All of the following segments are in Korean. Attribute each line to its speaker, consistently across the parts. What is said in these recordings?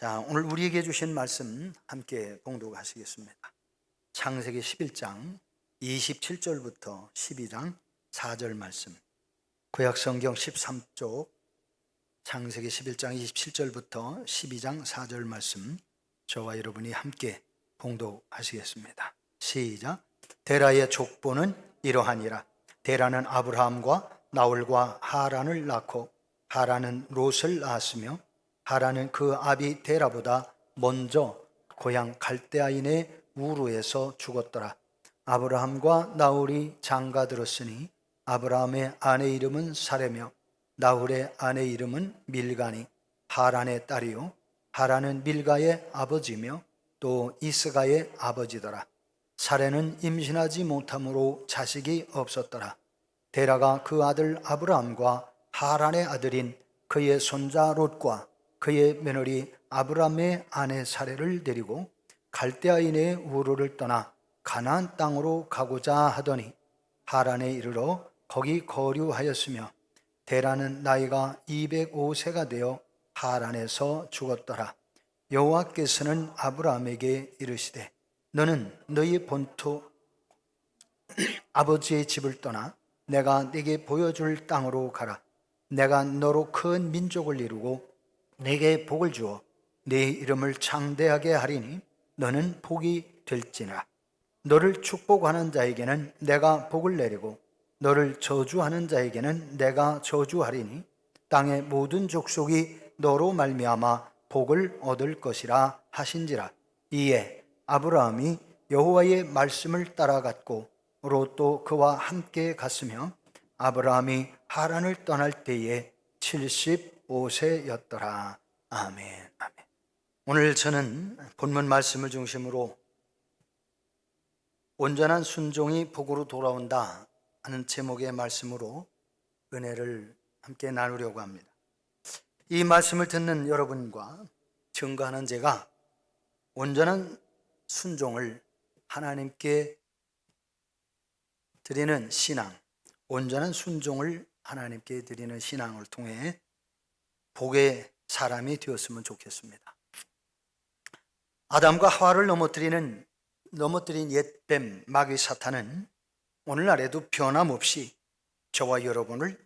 Speaker 1: 자, 오늘 우리에게 주신 말씀 함께 봉독하시겠습니다. 창세기 11장 27절부터 12장 4절 말씀, 구약성경 13쪽 창세기 11장 27절부터 12장 4절 말씀, 저와 여러분이 함께 봉독하시겠습니다. 시작. 데라의 족보는 이러하니라. 데라는 아브라함과 나홀과 하란을 낳고 하란은 롯을 낳았으며 하란은 그 아비 데라보다 먼저 고향 갈대아인의 우르에서 죽었더라. 아브라함과 나홀이 장가들었으니 아브라함의 아내 이름은 사레며 나홀의 아내 이름은 밀가니 하란의 딸이요 하란은 밀가의 아버지며 또 이스가의 아버지더라. 사레는 임신하지 못함으로 자식이 없었더라. 데라가 그 아들 아브라함과 하란의 아들인 그의 손자 롯과 그의 며느리 아브라함의 아내 사레를 데리고 갈대아인의 우르를 떠나 가나안 땅으로 가고자 하더니 하란에 이르러 거기 거류하였으며 데라는 나이가 205세가 되어 하란에서 죽었더라. 여호와께서는 아브라함에게 이르시되 너는 너희 본토 아버지의 집을 떠나 내가 네게 보여줄 땅으로 가라. 내가 너로 큰 민족을 이루고 내게 복을 주어 네 이름을 창대하게 하리니 너는 복이 될지니라. 너를 축복하는 자에게는 내가 복을 내리고 너를 저주하는 자에게는 내가 저주하리니 땅의 모든 족속이 너로 말미암아 복을 얻을 것이라 하신지라. 이에 아브라함이 여호와의 말씀을 따라갔고 롯도 그와 함께 갔으며 아브라함이 하란을 떠날 때에 75세였더라. 아멘. 아멘. 오늘 저는 본문 말씀을 중심으로 온전한 순종이 복으로 돌아온다 하는 제목의 말씀으로 은혜를 함께 나누려고 합니다. 이 말씀을 듣는 여러분과 증거하는 제가 온전한 순종을 하나님께 드리는 신앙, 온전한 순종을 하나님께 드리는 신앙을 통해 복의 사람이 되었으면 좋겠습니다. 아담과 하와를 넘어뜨린 옛뱀 마귀 사탄은 오늘날에도 변함없이 저와 여러분을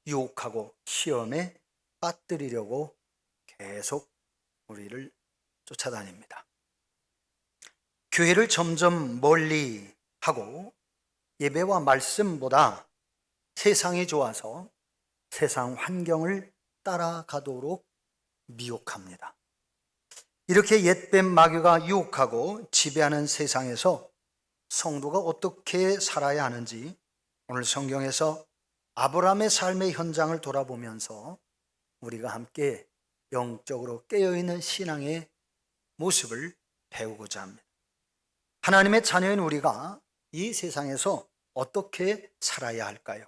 Speaker 1: 유혹하고 시험에 빠뜨리려고 계속 우리를 쫓아다닙니다. 교회를 점점 멀리 하고 예배와 말씀보다 세상이 좋아서 세상 환경을 따라가도록 미혹합니다. 이렇게 옛뱀 마귀가 유혹하고 지배하는 세상에서 성도가 어떻게 살아야 하는지 오늘 성경에서 아브라함의 삶의 현장을 돌아보면서 우리가 함께 영적으로 깨어있는 신앙의 모습을 배우고자 합니다. 하나님의 자녀인 우리가 이 세상에서 어떻게 살아야 할까요?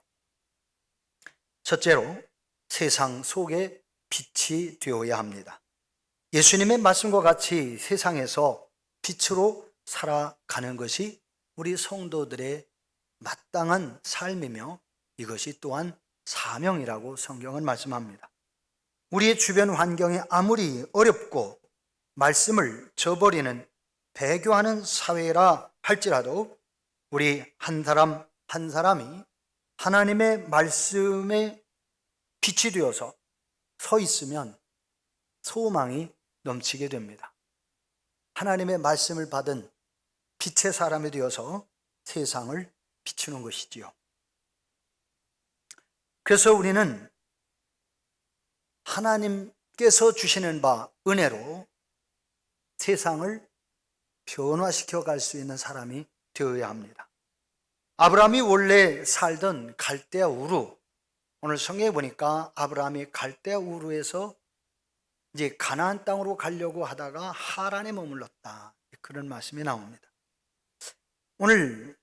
Speaker 1: 첫째로 세상 속에 빛이 되어야 합니다. 예수님의 말씀과 같이 세상에서 빛으로 살아가는 것이 우리 성도들의 마땅한 삶이며 이것이 또한 사명이라고 성경은 말씀합니다. 우리의 주변 환경이 아무리 어렵고 말씀을 저버리는 배교하는 사회라 할지라도 우리 한 사람 한 사람이 하나님의 말씀에 빛이 되어서 서 있으면 소망이 넘치게 됩니다. 하나님의 말씀을 받은 빛의 사람이 되어서 세상을 비추는 것이지요. 그래서 우리는 하나님께서 주시는 바 은혜로 세상을 변화시켜 갈 수 있는 사람이 되어야 합니다. 아브라함이 원래 살던 갈대아 우르, 오늘 성경에 보니까 아브라함이 갈대아 우르에서 이제 가나안 땅으로 가려고 하다가 하란에 머물렀다, 그런 말씀이 나옵니다. 오늘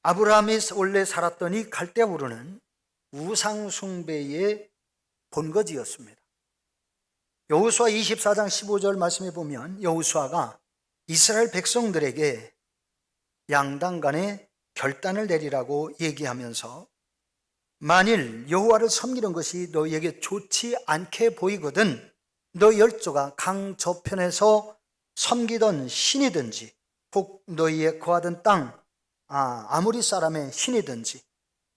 Speaker 1: 아브라함이 원래 살았던 이 갈대아 우르는 우상 숭배의 본거지였습니다. 여호수아 24장 15절 말씀에 보면 여호수아가 이스라엘 백성들에게 양당 간에 결단을 내리라고 얘기하면서 만일 여호와를 섬기는 것이 너희에게 좋지 않게 보이거든 너 열조가 강 저편에서 섬기던 신이든지 혹 너희의 거하던 땅 아무리 사람의 신이든지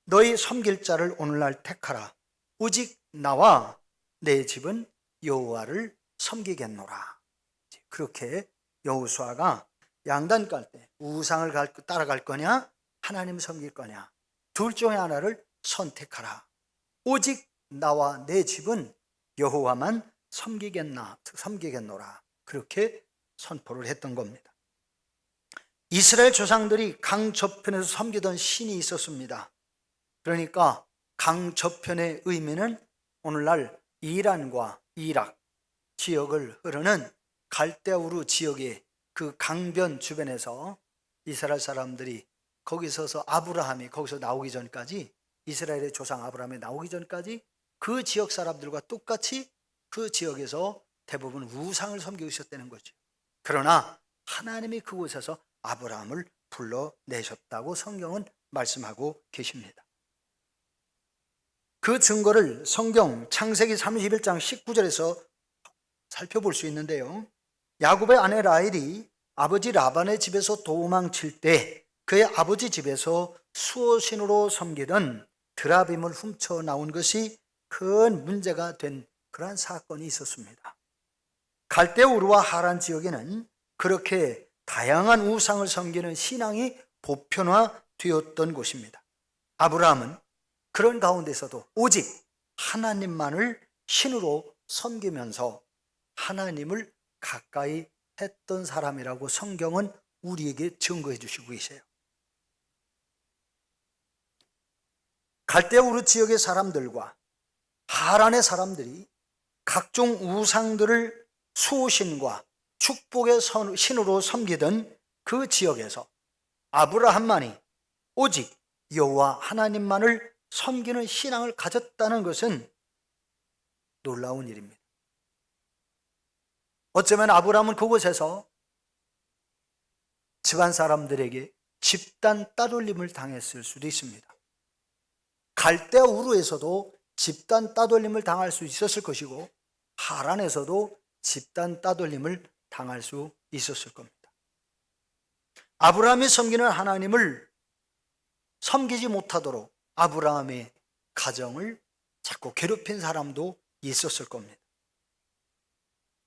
Speaker 1: 너희 섬길 자를 오늘날 택하라. 오직 나와 내 집은 여호와를 섬기겠노라. 그렇게 여호수아가 양단 깔 때 우상을 따라갈 거냐 하나님을 섬길 거냐 둘 중에 하나를 선택하라. 오직 나와 내 집은 여호와만 섬기겠노라. 그렇게 선포를 했던 겁니다. 이스라엘 조상들이 강 저편에서 섬기던 신이 있었습니다. 그러니까 강 저편의 의미는 오늘날 이란과 이락 지역을 흐르는 갈대우르 지역의 그 강변 주변에서 이스라엘 사람들이 거기 서서 아브라함이 거기서 나오기 전까지 이스라엘의 조상 아브라함이 나오기 전까지 그 지역 사람들과 똑같이 그 지역에서 대부분 우상을 섬기고 있었다는 거죠. 그러나 하나님이 그곳에서 아브라함을 불러내셨다고 성경은 말씀하고 계십니다. 그 증거를 성경 창세기 31장 19절에서 살펴볼 수 있는데요. 야곱의 아내 라헬이 아버지 라반의 집에서 도망칠 때 그의 아버지 집에서 수호신으로 섬기던 드라빔을 훔쳐 나온 것이 큰 문제가 된 그러한 사건이 있었습니다. 갈대우르와 하란 지역에는 그렇게 다양한 우상을 섬기는 신앙이 보편화되었던 곳입니다. 아브라함은 그런 가운데서도 오직 하나님만을 신으로 섬기면서 하나님을 가까이 했던 사람이라고 성경은 우리에게 증거해 주시고 계세요. 갈대우르 지역의 사람들과 하란의 사람들이 각종 우상들을 수호신과 축복의 신으로 섬기던 그 지역에서 아브라함만이 오직 여호와 하나님만을 섬기는 신앙을 가졌다는 것은 놀라운 일입니다. 어쩌면 아브라함은 그곳에서 집안 사람들에게 집단 따돌림을 당했을 수도 있습니다. 갈대우르에서도 집단 따돌림을 당할 수 있었을 것이고 하란에서도 집단 따돌림을 당할 수 있었을 겁니다. 아브라함이 섬기는 하나님을 섬기지 못하도록 아브라함의 가정을 자꾸 괴롭힌 사람도 있었을 겁니다.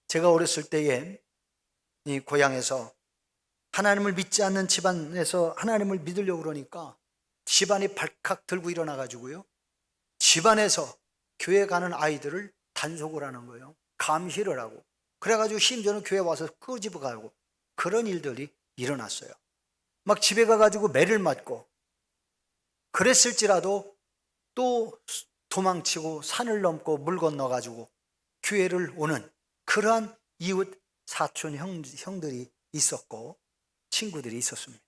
Speaker 1: 제가 어렸을 때에 이 고향에서 하나님을 믿지 않는 집안에서 하나님을 믿으려고 그러니까 집안이 발칵 들고 일어나 가지고요, 집안에서 교회 가는 아이들을 단속을 하는 거예요. 감시를 하고, 그래가지고 심지어는 교회 와서 끄집어 가고 그런 일들이 일어났어요. 막 집에 가가지고 매를 맞고 그랬을지라도 또 도망치고 산을 넘고 물 건너가지고 교회를 오는 그러한 이웃 사촌 형들이 있었고 친구들이 있었습니다.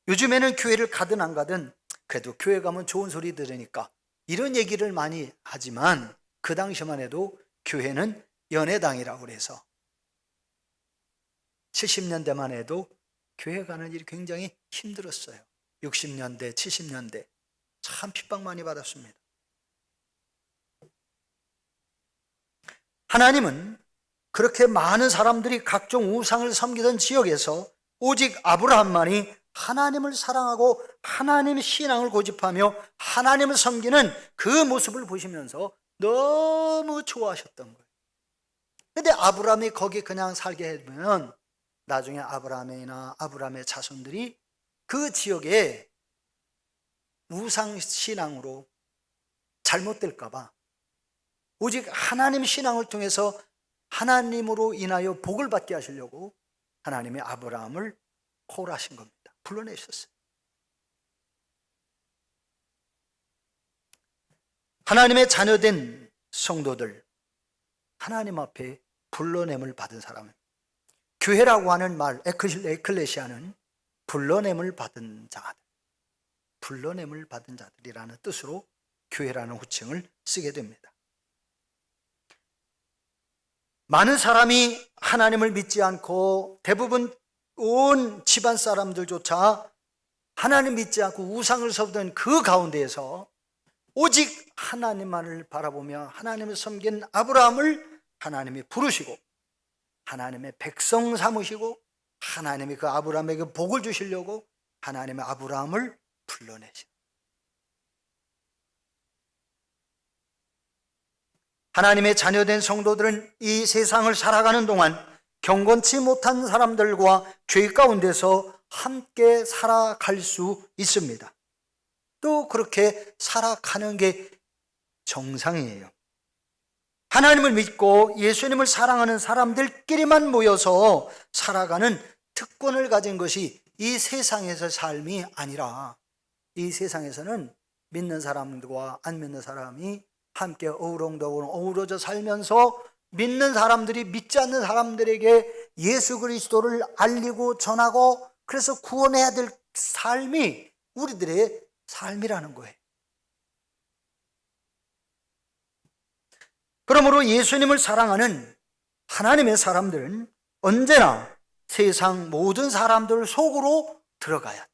Speaker 1: 요즘에는 교회를 가든 안 가든 그래도 교회 가면 좋은 소리 들으니까 이런 얘기를 많이 하지만 그 당시만 해도 교회는 연회당이라고 그래서 70년대만 해도 교회 가는 일이 굉장히 힘들었어요. 60년대, 70년대 참 핍박 많이 받았습니다. 하나님은 그렇게 많은 사람들이 각종 우상을 섬기던 지역에서 오직 아브라함만이 하나님을 사랑하고 하나님의 신앙을 고집하며 하나님을 섬기는 그 모습을 보시면서 너무 좋아하셨던 거예요. 그런데 아브라함이 거기 그냥 살게 되면 나중에 아브라함이나 아브라함의 자손들이 그 지역에 우상신앙으로 잘못될까 봐 오직 하나님 신앙을 통해서 하나님으로 인하여 복을 받게 하시려고 하나님이 아브라함을 콜하신 겁니다. 불러내셨어요. 하나님의 자녀된 성도들, 하나님 앞에 불러냄을 받은 사람은, 교회라고 하는 말, 에클레시아는 불러냄을 받은 자들, 불러냄을 받은 자들이라는 뜻으로 교회라는 호칭을 쓰게 됩니다. 많은 사람이 하나님을 믿지 않고 대부분 온 집안 사람들조차 하나님 믿지 않고 우상을 섬기던 그 가운데에서 오직 하나님만을 바라보며 하나님을 섬긴 아브라함을 하나님이 부르시고 하나님의 백성 삼으시고 하나님이 그 아브라함에게 복을 주시려고 하나님의 아브라함을 불러내신, 하나님의 자녀된 성도들은 이 세상을 살아가는 동안 경건치 못한 사람들과 죄 가운데서 함께 살아갈 수 있습니다. 또 그렇게 살아가는 게 정상이에요. 하나님을 믿고 예수님을 사랑하는 사람들끼리만 모여서 살아가는 특권을 가진 것이 이 세상에서 삶이 아니라, 이 세상에서는 믿는 사람들과 안 믿는 사람이 함께 어우렁더우렁 어우러져 살면서 믿는 사람들이 믿지 않는 사람들에게 예수 그리스도를 알리고 전하고 그래서 구원해야 될 삶이 우리들의 삶이라는 거예요. 그러므로 예수님을 사랑하는 하나님의 사람들은 언제나 세상 모든 사람들 속으로 들어가야 돼.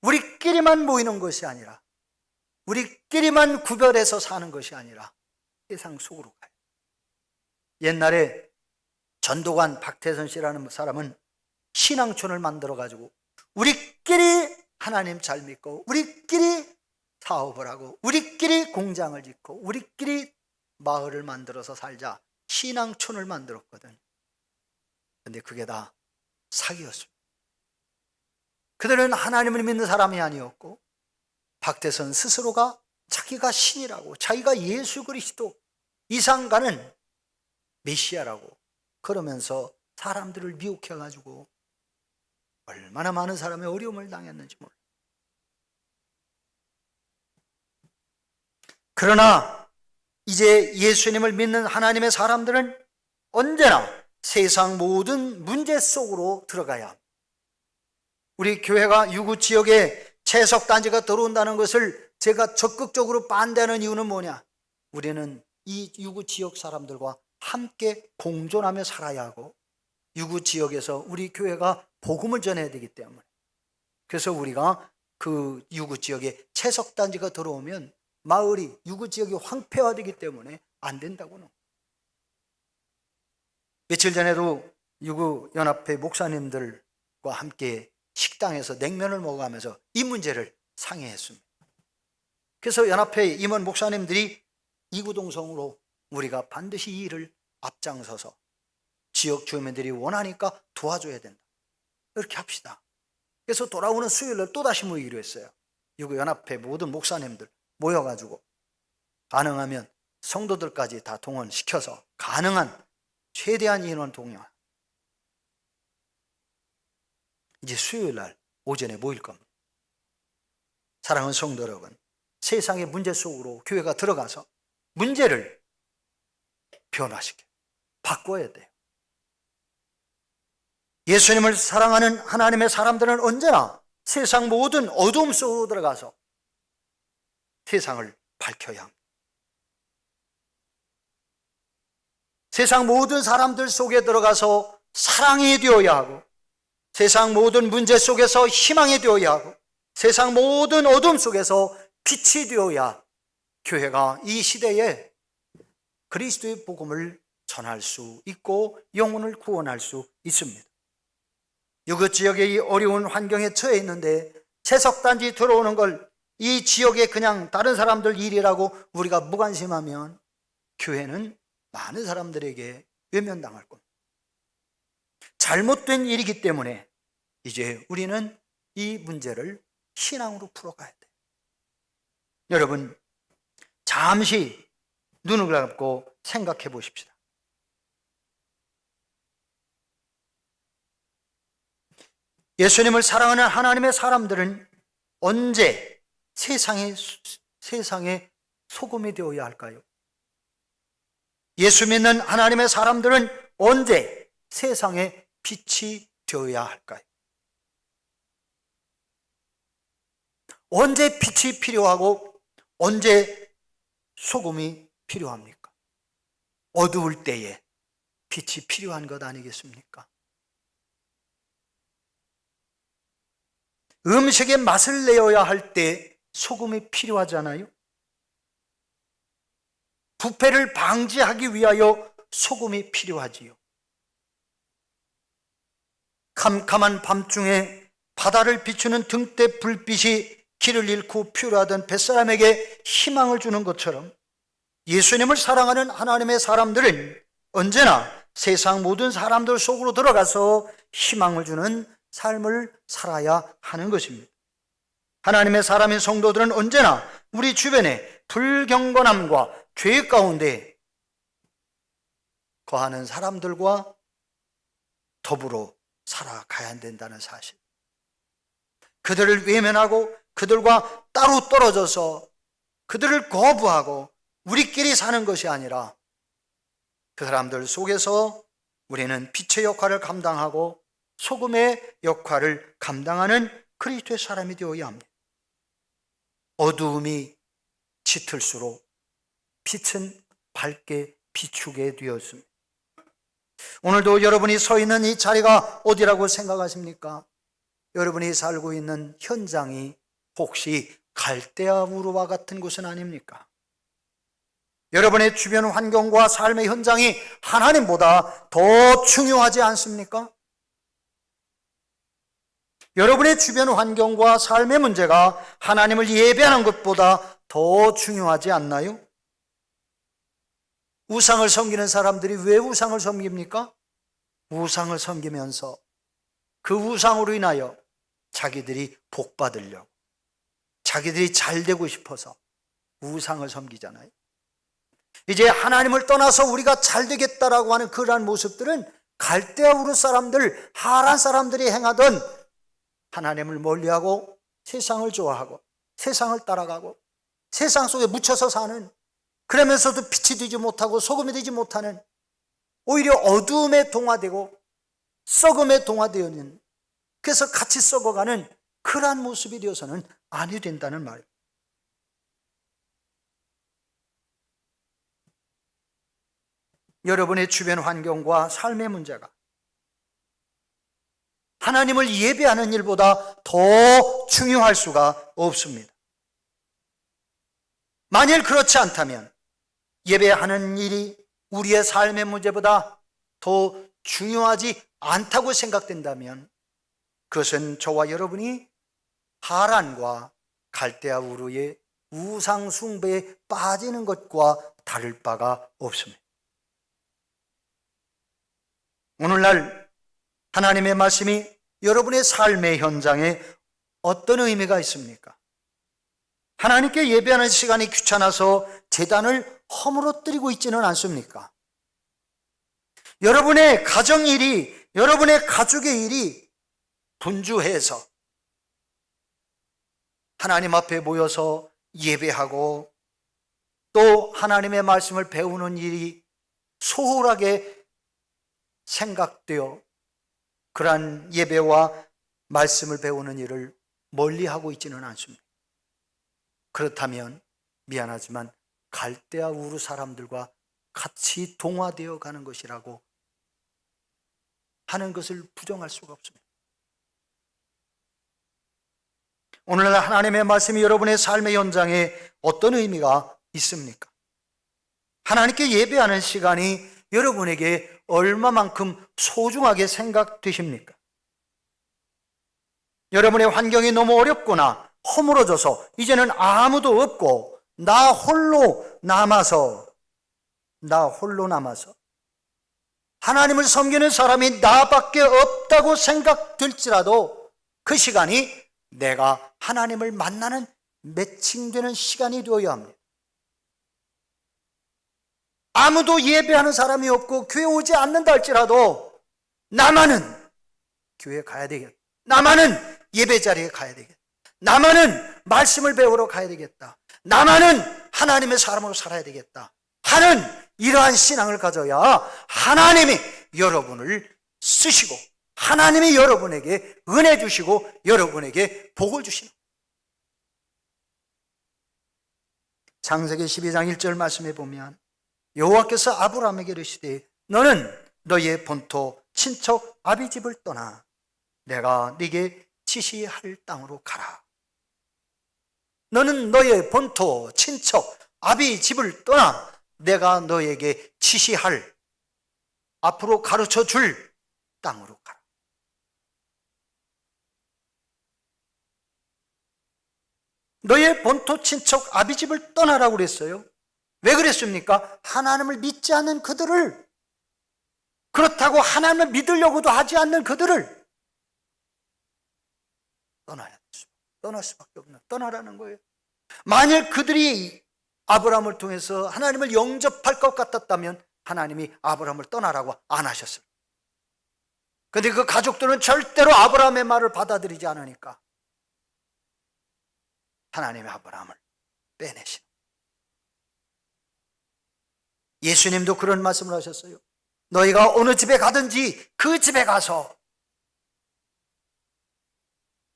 Speaker 1: 우리끼리만 모이는 것이 아니라, 우리끼리만 구별해서 사는 것이 아니라 세상 속으로 가요. 옛날에 전도관 박태선 씨라는 사람은 신앙촌을 만들어가지고 우리끼리 하나님 잘 믿고 우리끼리 사업을 하고 우리끼리 공장을 짓고 우리끼리 마을을 만들어서 살자 신앙촌을 만들었거든. 근데 그게 다 사기였습니다. 그들은 하나님을 믿는 사람이 아니었고 박태선 스스로가 자기가 신이라고, 자기가 예수 그리스도 이상 가는 메시아라고 그러면서 사람들을 미혹해가지고 얼마나 많은 사람의 어려움을 당했는지 몰라. 그러나 이제 예수님을 믿는 하나님의 사람들은 언제나 세상 모든 문제 속으로 들어가야 합니다. 우리 교회가 유구 지역에 채석단지가 들어온다는 것을 제가 적극적으로 반대하는 이유는 뭐냐? 우리는 이 유구 지역 사람들과 함께 공존하며 살아야 하고 유구 지역에서 우리 교회가 복음을 전해야 되기 때문에, 그래서 우리가 그 유구 지역에 채석단지가 들어오면 마을이, 유구 지역이 황폐화되기 때문에 안 된다고는. 며칠 전에도 유구 연합회 목사님들과 함께 식당에서 냉면을 먹어가면서 이 문제를 상의했습니다. 그래서 연합회 임원 목사님들이 이구동성으로 우리가 반드시 이 일을 앞장서서 지역 주민들이 원하니까 도와줘야 된다, 이렇게 합시다. 그래서 돌아오는 수요일날 또다시 모이기로 했어요. 유구 연합회 모든 목사님들 모여가지고 가능하면 성도들까지 다 동원시켜서 가능한 최대한 인원 동원. 이제 수요일날 오전에 모일 겁니다. 사랑하는 성도 여러분, 세상의 문제 속으로 교회가 들어가서 문제를 변화시켜 바꿔야 돼요. 예수님을 사랑하는 하나님의 사람들은 언제나 세상 모든 어두움 속으로 들어가서 세상을 밝혀야 합니다. 세상 모든 사람들 속에 들어가서 사랑이 되어야 하고, 세상 모든 문제 속에서 희망이 되어야 하고, 세상 모든 어둠 속에서 빛이 되어야 교회가 이 시대에 그리스도의 복음을 전할 수 있고 영혼을 구원할 수 있습니다. 유구 지역의 이 어려운 환경에 처해 있는데 채석단지 들어오는 걸 이 지역에 그냥 다른 사람들 일이라고 우리가 무관심하면 교회는 많은 사람들에게 외면당할 겁니다. 잘못된 일이기 때문에 이제 우리는 이 문제를 신앙으로 풀어가야 돼요. 여러분, 잠시 눈을 감고 생각해 보십시다. 예수님을 사랑하는 하나님의 사람들은 언제 세상의 소금이 되어야 할까요? 예수 믿는 하나님의 사람들은 언제 세상의 빛이 되어야 할까요? 언제 빛이 필요하고 언제 소금이 필요합니까? 어두울 때에 빛이 필요한 것 아니겠습니까? 음식에 맛을 내어야 할 때 소금이 필요하잖아요. 부패를 방지하기 위하여 소금이 필요하지요. 캄캄한 밤중에 바다를 비추는 등대 불빛이 길을 잃고 필요하던 뱃사람에게 희망을 주는 것처럼 예수님을 사랑하는 하나님의 사람들은 언제나 세상 모든 사람들 속으로 들어가서 희망을 주는 삶을 살아야 하는 것입니다. 하나님의 사람인 성도들은 언제나 우리 주변에 불경건함과 죄 가운데 거하는 사람들과 더불어 살아가야 된다는 사실, 그들을 외면하고 그들과 따로 떨어져서 그들을 거부하고 우리끼리 사는 것이 아니라 그 사람들 속에서 우리는 빛의 역할을 감당하고 소금의 역할을 감당하는 그리스도의 사람이 되어야 합니다. 어두움이 짙을수록 빛은 밝게 비추게 되었습니다. 오늘도 여러분이 서 있는 이 자리가 어디라고 생각하십니까? 여러분이 살고 있는 현장이 혹시 갈대아 우르와 같은 곳은 아닙니까? 여러분의 주변 환경과 삶의 현장이 하나님보다 더 중요하지 않습니까? 여러분의 주변 환경과 삶의 문제가 하나님을 예배하는 것보다 더 중요하지 않나요? 우상을 섬기는 사람들이 왜 우상을 섬깁니까? 우상을 섬기면서 그 우상으로 인하여 자기들이 복 받으려고, 자기들이 잘 되고 싶어서 우상을 섬기잖아요. 이제 하나님을 떠나서 우리가 잘 되겠다라고 하는 그러한 모습들은 갈대아 우르 사람들, 하란 사람들이 행하던 하나님을 멀리하고 세상을 좋아하고 세상을 따라가고 세상 속에 묻혀서 사는, 그러면서도 빛이 되지 못하고 소금이 되지 못하는, 오히려 어두움에 동화되고 썩음에 동화되어있는, 그래서 같이 썩어가는 그러한 모습이 되어서는 아니 된다는 말입니다. 여러분의 주변 환경과 삶의 문제가 하나님을 예배하는 일보다 더 중요할 수가 없습니다. 만일 그렇지 않다면, 예배하는 일이 우리의 삶의 문제보다 더 중요하지 않다고 생각된다면, 그것은 저와 여러분이 하란과 갈대아 우르의 우상 숭배에 빠지는 것과 다를 바가 없습니다. 오늘날 하나님의 말씀이 여러분의 삶의 현장에 어떤 의미가 있습니까? 하나님께 예배하는 시간이 귀찮아서 제단을 허물어뜨리고 있지는 않습니까? 여러분의 가정일이, 여러분의 가족의 일이 분주해서 하나님 앞에 모여서 예배하고 또 하나님의 말씀을 배우는 일이 소홀하게 생각되어 그러한 예배와 말씀을 배우는 일을 멀리하고 있지는 않습니다. 그렇다면 미안하지만 갈대아 우르 사람들과 같이 동화되어 가는 것이라고 하는 것을 부정할 수가 없습니다. 오늘날 하나님의 말씀이 여러분의 삶의 현장에 어떤 의미가 있습니까? 하나님께 예배하는 시간이 여러분에게 얼마만큼 소중하게 생각되십니까? 여러분의 환경이 너무 어렵거나 허물어져서 이제는 아무도 없고 나 홀로 남아서 하나님을 섬기는 사람이 나밖에 없다고 생각될지라도 그 시간이 내가 하나님을 만나는 매칭되는 시간이 되어야 합니다. 아무도 예배하는 사람이 없고 교회 오지 않는다 할지라도 나만은 교회에 가야 되겠다, 나만은 예배 자리에 가야 되겠다, 나만은 말씀을 배우러 가야 되겠다, 나만은 하나님의 사람으로 살아야 되겠다 하는 이러한 신앙을 가져야 하나님이 여러분을 쓰시고 하나님이 여러분에게 은혜 주시고 여러분에게 복을 주시는, 창세기 12장 1절 말씀에 보면 여호와께서 아브라함에게 이르시되 너는 너의 본토 친척 아비 집을 떠나 내가 네게 지시할 땅으로 가라. 너는 너의 본토, 친척, 아비 집을 떠나 내가 너에게 지시할, 앞으로 가르쳐 줄 땅으로 가라. 너의 본토, 친척, 아비 집을 떠나라고 그랬어요. 왜 그랬습니까? 하나님을 믿지 않는 그들을, 그렇다고 하나님을 믿으려고도 하지 않는 그들을 떠날 수밖에 없는, 떠나라는 거예요. 만일 그들이 아브라함을 통해서 하나님을 영접할 것 같았다면 하나님이 아브라함을 떠나라고 안 하셨어요. 그런데 그 가족들은 절대로 아브라함의 말을 받아들이지 않으니까 하나님이 아브라함을 빼내신. 예수님도 그런 말씀을 하셨어요. 너희가 어느 집에 가든지 그 집에 가서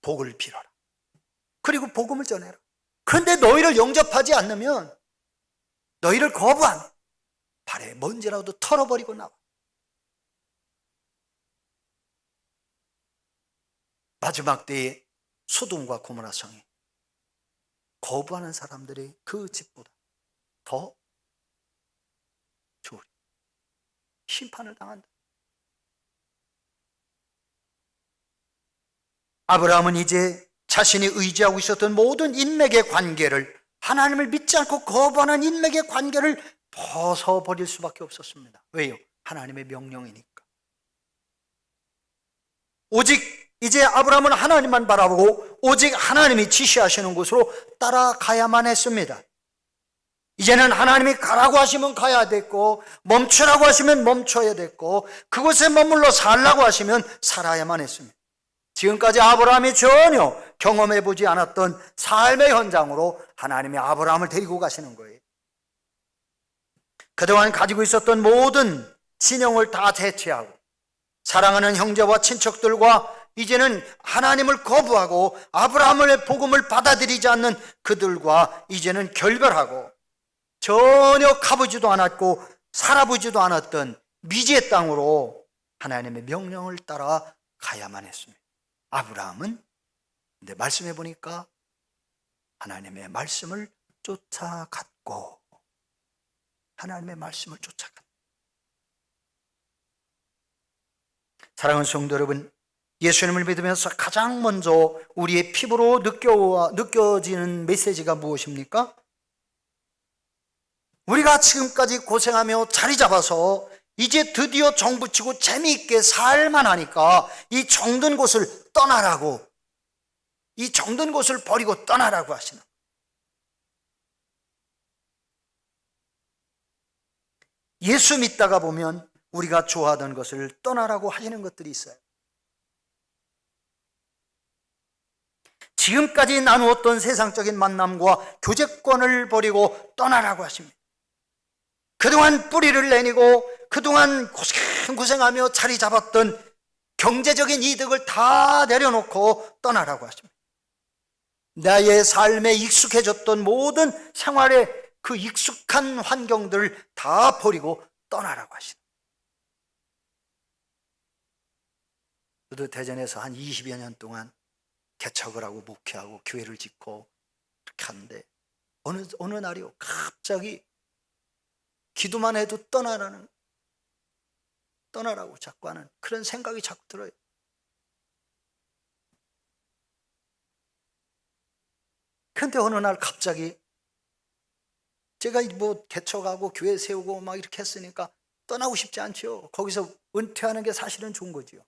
Speaker 1: 복을 빌어라. 그리고 복음을 전해라. 그런데 너희를 영접하지 않으면 너희를 거부한 발에 먼지라도 털어버리고 나와. 마지막 때에 소돔과 고모라 성에 거부하는 사람들이 그 집보다 더 좋으리. 심판을 당한다. 아브라함은 이제 자신이 의지하고 있었던 모든 인맥의 관계를, 하나님을 믿지 않고 거부하는 인맥의 관계를 벗어버릴 수밖에 없었습니다. 왜요? 하나님의 명령이니까. 오직 이제 아브라함은 하나님만 바라보고 오직 하나님이 지시하시는 곳으로 따라가야만 했습니다. 이제는 하나님이 가라고 하시면 가야 됐고, 멈추라고 하시면 멈춰야 됐고, 그곳에 머물러 살라고 하시면 살아야만 했습니다. 지금까지 아브라함이 전혀 경험해보지 않았던 삶의 현장으로 하나님이 아브라함을 데리고 가시는 거예요. 그동안 가지고 있었던 모든 진영을 다 대체하고 사랑하는 형제와 친척들과 이제는 하나님을 거부하고 아브라함의 복음을 받아들이지 않는 그들과 이제는 결별하고 전혀 가보지도 않았고 살아보지도 않았던 미지의 땅으로 하나님의 명령을 따라 가야만 했습니다. 아브라함은 근데 말씀해 보니까 하나님의 말씀을 쫓아갔고, 하나님의 말씀을 쫓아갔고. 사랑하는 성도 여러분, 예수님을 믿으면서 가장 먼저 우리의 피부로 느껴지는 메시지가 무엇입니까? 우리가 지금까지 고생하며 자리 잡아서 이제 드디어 정붙이고 재미있게 살만 하니까 이 정든 곳을 떠나라고, 이 정든 곳을 버리고 떠나라고 하시는. 예수 믿다가 보면 우리가 좋아하던 것을 떠나라고 하시는 것들이 있어요. 지금까지 나누었던 세상적인 만남과 교제권을 버리고 떠나라고 하십니다. 그동안 뿌리를 내리고 그동안 고생하며 자리 잡았던 경제적인 이득을 다 내려놓고 떠나라고 하십니다. 나의 삶에 익숙해졌던 모든 생활의 그 익숙한 환경들을 다 버리고 떠나라고 하십니다. 저도 대전에서 한 20여 년 동안 개척을 하고 목회하고 교회를 짓고 그렇게 하는데 어느 날이요 갑자기 기도만 해도 떠나라고 자꾸 하는 그런 생각이 자꾸 들어요. 그런데 어느 날 갑자기 제가 뭐 개척하고 교회 세우고 막 이렇게 했으니까 떠나고 싶지 않죠. 거기서 은퇴하는 게 사실은 좋은 거지요.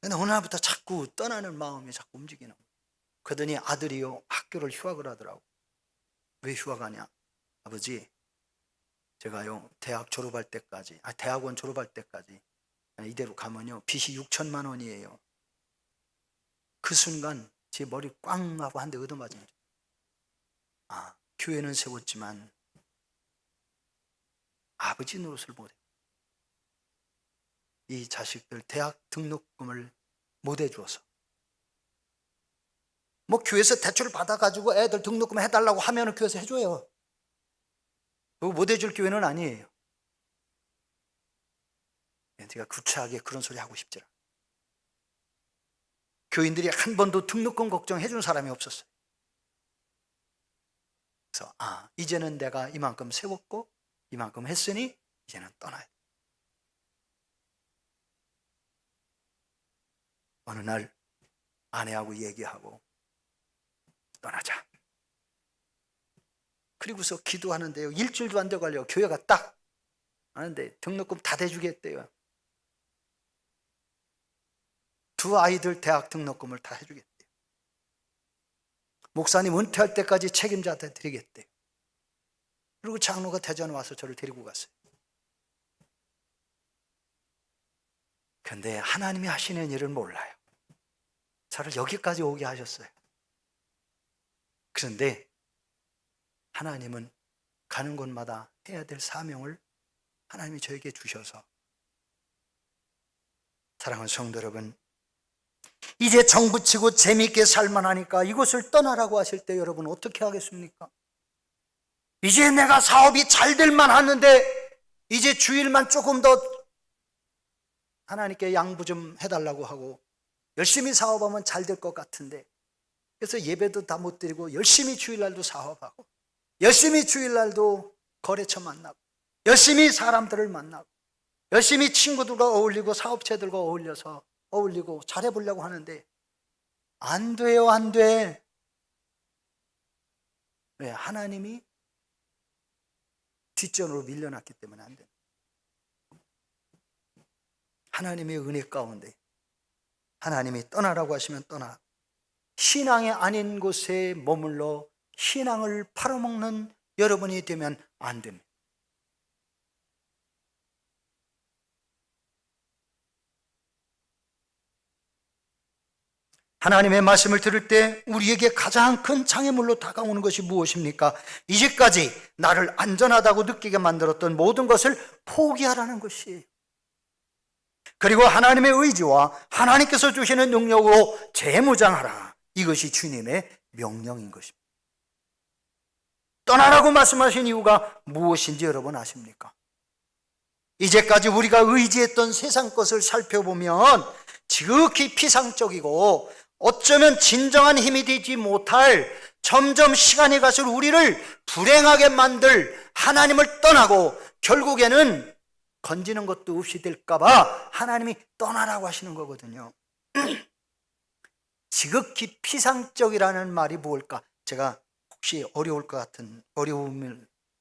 Speaker 1: 근데 어느 날부터 자꾸 떠나는 마음이 자꾸 움직이는 거예요. 그러더니 아들이요 학교를 휴학을 하더라고. 왜 휴학하냐? 아버지, 제가요 대학원 졸업할 때까지 이대로 가면요 빚이 6천만 원이에요. 그 순간 제 머리 꽝 하고 한 대 얻어맞은 거죠. 아, 교회는 세웠지만 아버지 노릇을 못해. 이 자식들 대학 등록금을 못 해줘서 뭐 교회에서 대출을 받아가지고 애들 등록금 해달라고 하면 교회에서 해줘요. 그거 못 해줄 교회는 아니에요. 제가 구차하게 그런 소리 하고 싶지 않아요. 교인들이 한 번도 등록금 걱정해 준 사람이 없었어요. 그래서 이제는 내가 이만큼 세웠고 이만큼 했으니 이제는 떠나야 돼. 어느 날 아내하고 얘기하고 떠나자. 그리고서 기도하는데요, 일주일도 안 돼가려고 교회가 딱 하는데 등록금 다 대주겠대요. 두 아이들 대학 등록금을 다 해주겠대요. 목사님 은퇴할 때까지 책임자한테 드리겠대요. 그리고 장로가 대전 와서 저를 데리고 갔어요. 그런데 하나님이 하시는 일을 몰라요. 저를 여기까지 오게 하셨어요. 그런데 하나님은 가는 곳마다 해야 될 사명을 하나님이 저에게 주셔서, 사랑하는 성도 여러분, 이제 정부치고 재미있게 살만하니까 이곳을 떠나라고 하실 때 여러분 어떻게 하겠습니까? 이제 내가 사업이 잘 될만 하는데 이제 주일만 조금 더 하나님께 양부 좀 해달라고 하고 열심히 사업하면 잘 될 것 같은데, 그래서 예배도 다 못 드리고 열심히 주일날도 사업하고 열심히 주일날도 거래처 만나고 열심히 사람들을 만나고 열심히 친구들과 어울리고 사업체들과 어울리고 잘해보려고 하는데 안 돼요, 안 돼. 왜? 하나님이 뒷전으로 밀려났기 때문에 안 돼. 하나님의 은혜 가운데 하나님이 떠나라고 하시면 떠나, 신앙이 아닌 곳에 머물러 신앙을 팔아먹는 여러분이 되면 안 됩니다. 하나님의 말씀을 들을 때 우리에게 가장 큰 장애물로 다가오는 것이 무엇입니까? 이제까지 나를 안전하다고 느끼게 만들었던 모든 것을 포기하라는 것이에요. 그리고 하나님의 의지와 하나님께서 주시는 능력으로 재무장하라. 이것이 주님의 명령인 것입니다. 떠나라고 말씀하신 이유가 무엇인지 여러분 아십니까? 이제까지 우리가 의지했던 세상 것을 살펴보면 지극히 피상적이고 어쩌면 진정한 힘이 되지 못할, 점점 시간이 갈수록 우리를 불행하게 만들 하나님을 떠나고 결국에는 건지는 것도 없이 될까봐 하나님이 떠나라고 하시는 거거든요. 지극히 피상적이라는 말이 무엇일까? 제가 혹시 어려울 것 같은,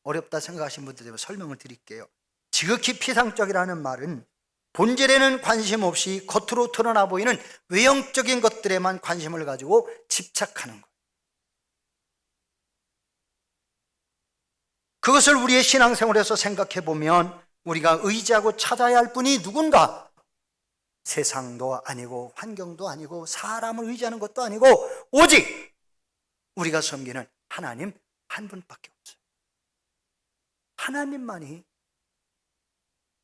Speaker 1: 어렵다 생각하시는 분들에게 설명을 드릴게요. 지극히 피상적이라는 말은 본질에는 관심 없이 겉으로 드러나 보이는 외형적인 것들에만 관심을 가지고 집착하는 것. 그것을 우리의 신앙생활에서 생각해 보면 우리가 의지하고 찾아야 할 분이 누군가? 세상도 아니고 환경도 아니고 사람을 의지하는 것도 아니고 오직 우리가 섬기는 하나님 한 분밖에 없어요. 하나님만이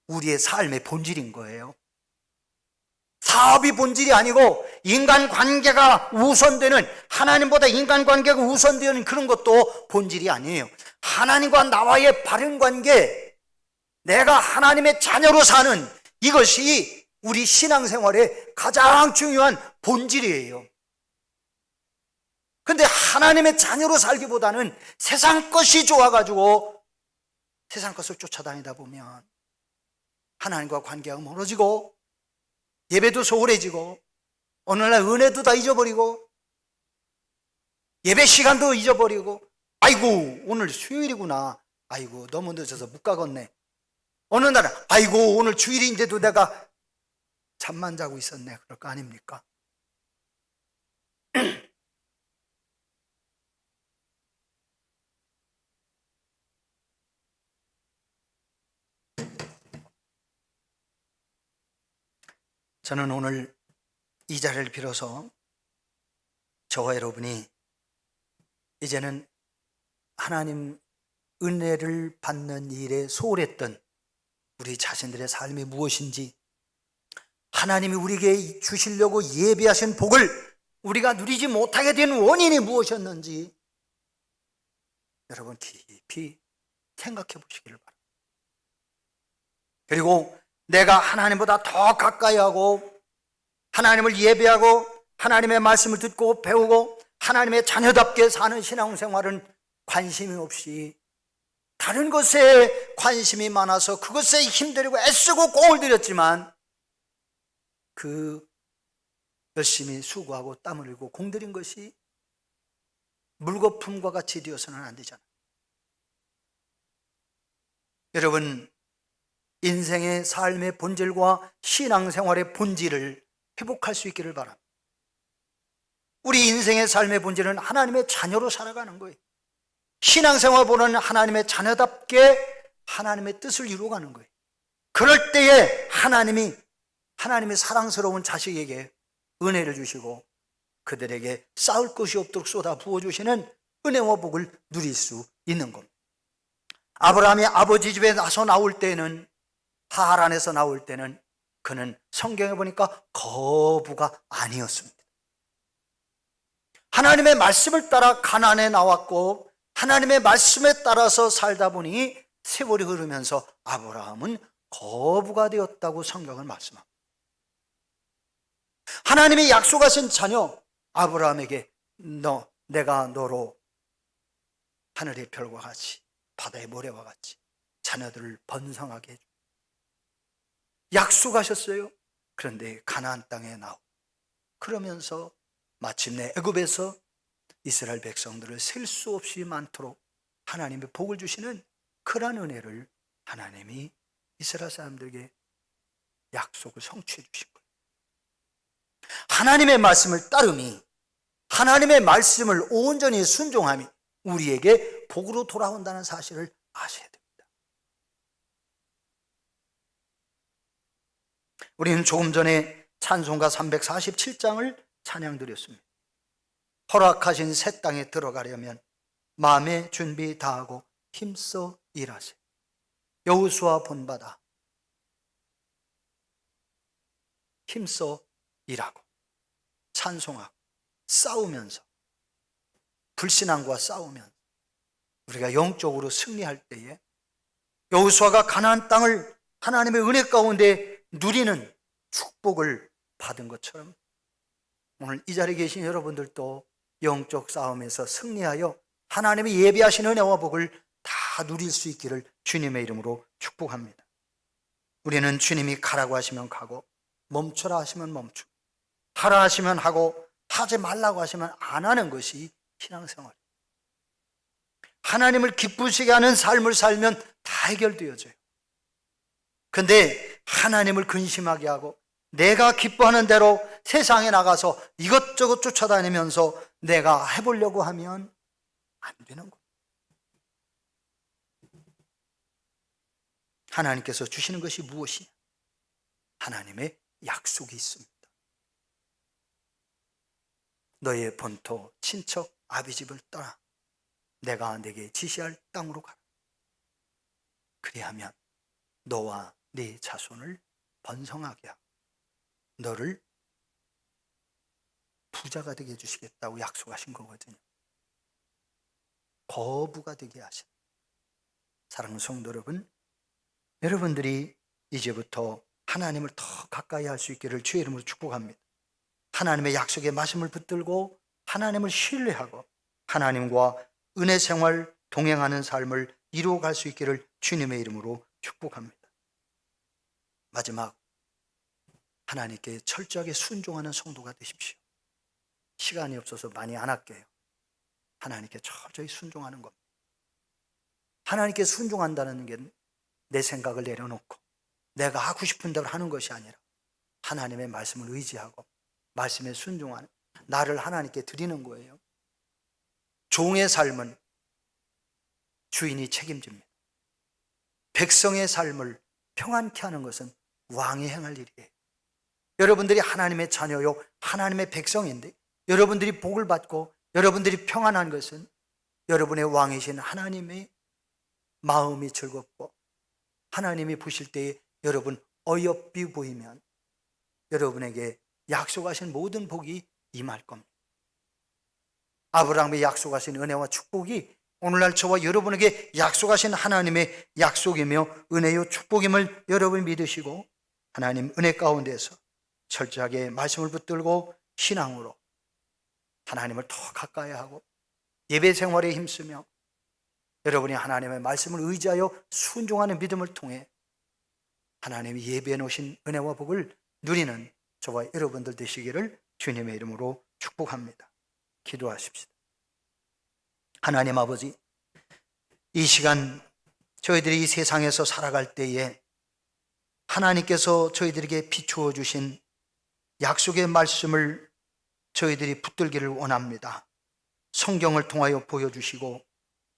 Speaker 1: 우리의 삶의 본질인 거예요. 사업이 본질이 아니고 인간관계가 우선되는, 하나님보다 인간관계가 우선되는 그런 것도 본질이 아니에요. 하나님과 나와의 바른 관계, 내가 하나님의 자녀로 사는 이것이 우리 신앙생활의 가장 중요한 본질이에요. 그런데 하나님의 자녀로 살기보다는 세상 것이 좋아가지고 세상 것을 쫓아다니다 보면 하나님과 관계가 멀어지고 예배도 소홀해지고 어느 날 은혜도 다 잊어버리고 예배 시간도 잊어버리고, 아이고 오늘 수요일이구나, 아이고 너무 늦어서 못 가겠네. 어느 날은 아이고 오늘 주일인데도 내가 잠만 자고 있었네. 그럴 거 아닙니까? 저는 오늘 이 자리를 빌어서 저와 여러분이 이제는 하나님 은혜를 받는 일에 소홀했던 우리 자신들의 삶이 무엇인지, 하나님이 우리에게 주시려고 예비하신 복을 우리가 누리지 못하게 된 원인이 무엇이었는지 여러분 깊이 생각해 보시기를 바랍니다. 그리고 내가 하나님보다 더 가까이 하고 하나님을 예배하고 하나님의 말씀을 듣고 배우고 하나님의 자녀답게 사는 신앙생활은 관심이 없이 다른 것에 관심이 많아서 그것에 힘들이고 애쓰고 공을 들였지만 그 열심히 수고하고 땀 흘리고 공들인 것이 물거품과 같이 되어서는 안 되잖아요. 여러분, 인생의 삶의 본질과 신앙생활의 본질을 회복할 수 있기를 바랍니다. 우리 인생의 삶의 본질은 하나님의 자녀로 살아가는 거예요. 신앙생활보다는 하나님의 자녀답게 하나님의 뜻을 이루어가는 거예요. 그럴 때에 하나님의 사랑스러운 자식에게 은혜를 주시고 그들에게 쌓을 것이 없도록 쏟아 부어주시는 은혜와 복을 누릴 수 있는 겁니다. 아브라함이 아버지 집에 나서 나올 때는, 하란에서 나올 때는 그는 성경에 보니까 거부가 아니었습니다. 하나님의 말씀을 따라 가나안에 나왔고 하나님의 말씀에 따라서 살다 보니 세월이 흐르면서 아브라함은 거부가 되었다고 성경은 말씀합니다. 하나님이 약속하신 자녀 아브라함에게 내가 너로 하늘의 별과 같이 바다의 모래와 같이 자녀들을 번성하게 해줘. 약속하셨어요. 그런데 가나안 땅에 나오고 그러면서 마침내 애굽에서 이스라엘 백성들을 셀 수 없이 많도록 하나님의 복을 주시는 그러한 은혜를 하나님이 이스라엘 사람들에게 약속을 성취해 주신 거예요. 하나님의 말씀을 따름이, 하나님의 말씀을 온전히 순종함이 우리에게 복으로 돌아온다는 사실을 아셔야 됩니다. 우리는 조금 전에 찬송가 347장을 찬양드렸습니다. 허락하신 새 땅에 들어가려면 마음의 준비 다하고 힘써 일하세. 여호수아 본받아 힘써 일하고 찬송하고 싸우면서, 불신앙과 싸우면서 우리가 영적으로 승리할 때에 여호수아가 가나안 땅을 하나님의 은혜 가운데 누리는 축복을 받은 것처럼 오늘 이 자리에 계신 여러분들도 영적 싸움에서 승리하여 하나님이 예비하신 은혜와 복을 다 누릴 수 있기를 주님의 이름으로 축복합니다. 우리는 주님이 가라고 하시면 가고 멈춰라 하시면 멈추고 하라 하시면 하고 하지 말라고 하시면 안 하는 것이 신앙생활이에요. 하나님을 기쁘시게 하는 삶을 살면 다 해결되어져요. 근데 하나님을 근심하게 하고 내가 기뻐하는 대로 세상에 나가서 이것저것 쫓아다니면서 내가 해보려고 하면 안 되는 거예요. 하나님께서 주시는 것이 무엇이냐? 하나님의 약속이 있습니다. 너의 본토, 친척, 아비집을 떠나 내가 네게 지시할 땅으로 가라. 그리하면 너와 네 자손을 번성하게 하고 너를 부자가 되게 해주시겠다고 약속하신 거거든요. 거부가 되게 하신. 사랑하는 성도 여러분, 여러분들이 이제부터 하나님을 더 가까이 할 수 있기를 주의 이름으로 축복합니다. 하나님의 약속에 말씀을 붙들고 하나님을 신뢰하고 하나님과 은혜 생활 동행하는 삶을 이루어갈 수 있기를 주님의 이름으로 축복합니다. 마지막, 하나님께 철저하게 순종하는 성도가 되십시오. 시간이 없어서 많이 안 할게요. 하나님께 철저히 순종하는 겁니다. 하나님께 순종한다는 게 내 생각을 내려놓고 내가 하고 싶은 대로 하는 것이 아니라 하나님의 말씀을 의지하고 말씀에 순종하는, 나를 하나님께 드리는 거예요. 종의 삶은 주인이 책임집니다. 백성의 삶을 평안케 하는 것은 왕이 행할 일이에요. 여러분들이 하나님의 자녀요, 하나님의 백성인데 여러분들이 복을 받고 여러분들이 평안한 것은 여러분의 왕이신 하나님의 마음이 즐겁고 하나님이 보실 때에 여러분 어여삐 보이면 여러분에게 약속하신 모든 복이 임할 겁니다. 아브라함의 약속하신 은혜와 축복이 오늘날 저와 여러분에게 약속하신 하나님의 약속이며 은혜요 축복임을 여러분이 믿으시고 하나님 은혜 가운데서 철저하게 말씀을 붙들고 신앙으로 하나님을 더 가까이 하고 예배 생활에 힘쓰며 여러분이 하나님의 말씀을 의지하여 순종하는 믿음을 통해 하나님이 예배해 놓으신 은혜와 복을 누리는 저와 여러분들 되시기를 주님의 이름으로 축복합니다. 기도하십시다. 하나님 아버지, 이 시간 저희들이 이 세상에서 살아갈 때에 하나님께서 저희들에게 비추어 주신 약속의 말씀을 저희들이 붙들기를 원합니다. 성경을 통하여 보여주시고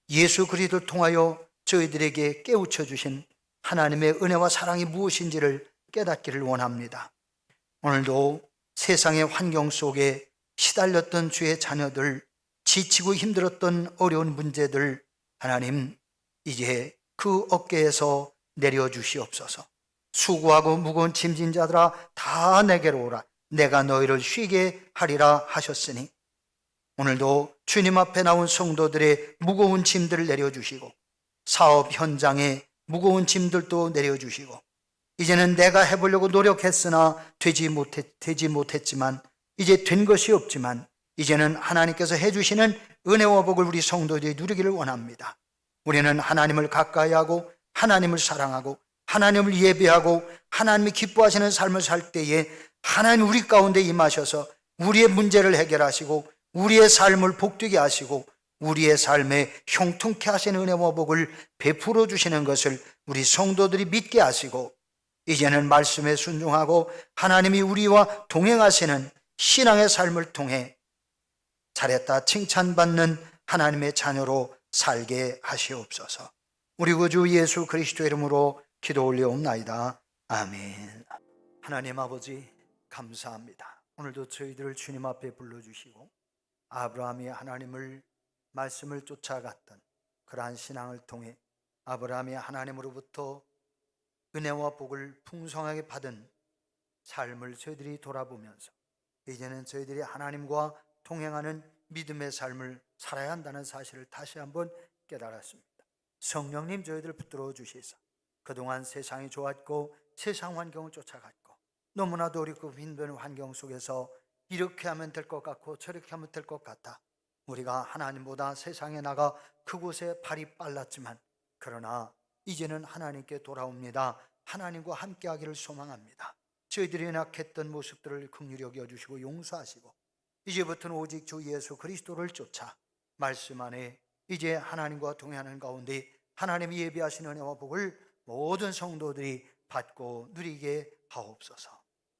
Speaker 1: 예수 그리스도를 통하여 저희들에게 깨우쳐 주신 하나님의 은혜와 사랑이 무엇인지를 깨닫기를 원합니다. 오늘도 세상의 환경 속에 시달렸던 주의 자녀들, 지치고 힘들었던 어려운 문제들, 하나님 이제 그 어깨에서 내려주시옵소서. 수고하고 무거운 짐진 자들아 다 내게로 오라. 내가 너희를 쉬게 하리라 하셨으니 오늘도 주님 앞에 나온 성도들의 무거운 짐들을 내려주시고 사업 현장에 무거운 짐들도 내려주시고 이제는 내가 해보려고 노력했으나 되지 못했지만 이제 된 것이 없지만 이제는 하나님께서 해주시는 은혜와 복을 우리 성도들이 누리기를 원합니다. 우리는 하나님을 가까이 하고 하나님을 사랑하고 하나님을 예배하고 하나님이 기뻐하시는 삶을 살 때에 하나님 우리 가운데 임하셔서 우리의 문제를 해결하시고 우리의 삶을 복되게 하시고 우리의 삶에 형통케 하시는 은혜와 복을 베풀어 주시는 것을 우리 성도들이 믿게 하시고 이제는 말씀에 순종하고 하나님이 우리와 동행하시는 신앙의 삶을 통해 잘했다 칭찬받는 하나님의 자녀로 살게 하시옵소서. 우리 구주 예수 그리스도 이름으로 기도 올려옵나이다. 아멘. 하나님 아버지 감사합니다. 오늘도 저희들을 주님 앞에 불러주시고 아브라함이 하나님을 말씀을 쫓아갔던 그러한 신앙을 통해 아브라함이 하나님으로부터 은혜와 복을 풍성하게 받은 삶을 저희들이 돌아보면서 이제는 저희들이 하나님과 동행하는 믿음의 삶을 살아야 한다는 사실을 다시 한번 깨달았습니다. 성령님 저희들을 붙들어 주시사 그동안 세상이 좋았고 세상 환경을 쫓아갔고 너무나도 어렵고 힘든 환경 속에서 이렇게 하면 될 것 같고 저렇게 하면 될 것 같아 우리가 하나님보다 세상에 나가 그곳에 발이 빨랐지만 그러나 이제는 하나님께 돌아옵니다. 하나님과 함께하기를 소망합니다. 저희들이 연약했던 모습들을 긍휼히 여겨주시고 용서하시고 이제부터는 오직 주 예수 그리스도를 쫓아 말씀 안에 이제 하나님과 동행하는 가운데 하나님이 예비하신 은혜와 복을 모든 성도들이 받고 누리게 하옵소서.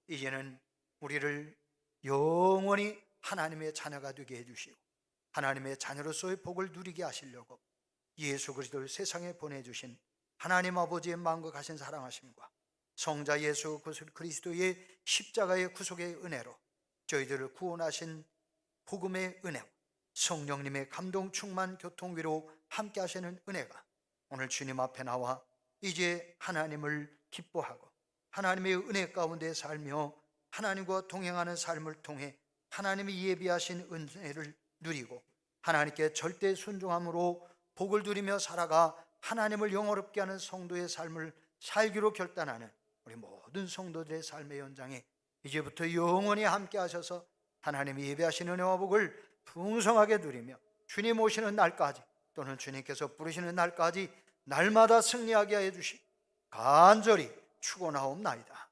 Speaker 1: 이제는 우리를 영원히 하나님의 자녀가 되게 해주시고 하나님의 자녀로서의 복을 누리게 하시려고 예수 그리스도를 세상에 보내주신 하나님 아버지의 마음과 가신 사랑하심과 성자 예수 그리스도의 십자가의 구속의 은혜로 저희들을 구원하신 복음의 은혜와 성령님의 감동 충만 교통위로 함께 하시는 은혜가 오늘 주님 앞에 나와 이제 하나님을 기뻐하고 하나님의 은혜 가운데 살며 하나님과 동행하는 삶을 통해 하나님이 예비하신 은혜를 누리고 하나님께 절대 순종함으로 복을 누리며 살아가 하나님을 영화롭게 하는 성도의 삶을 살기로 결단하는 우리 모든 성도들의 삶의 현장에 이제부터 영원히 함께 하셔서 하나님이 예배하신 은혜와 복을 풍성하게 누리며 주님 오시는 날까지 또는 주님께서 부르시는 날까지 날마다 승리하게 해 주시 간절히 축원하옵나이다.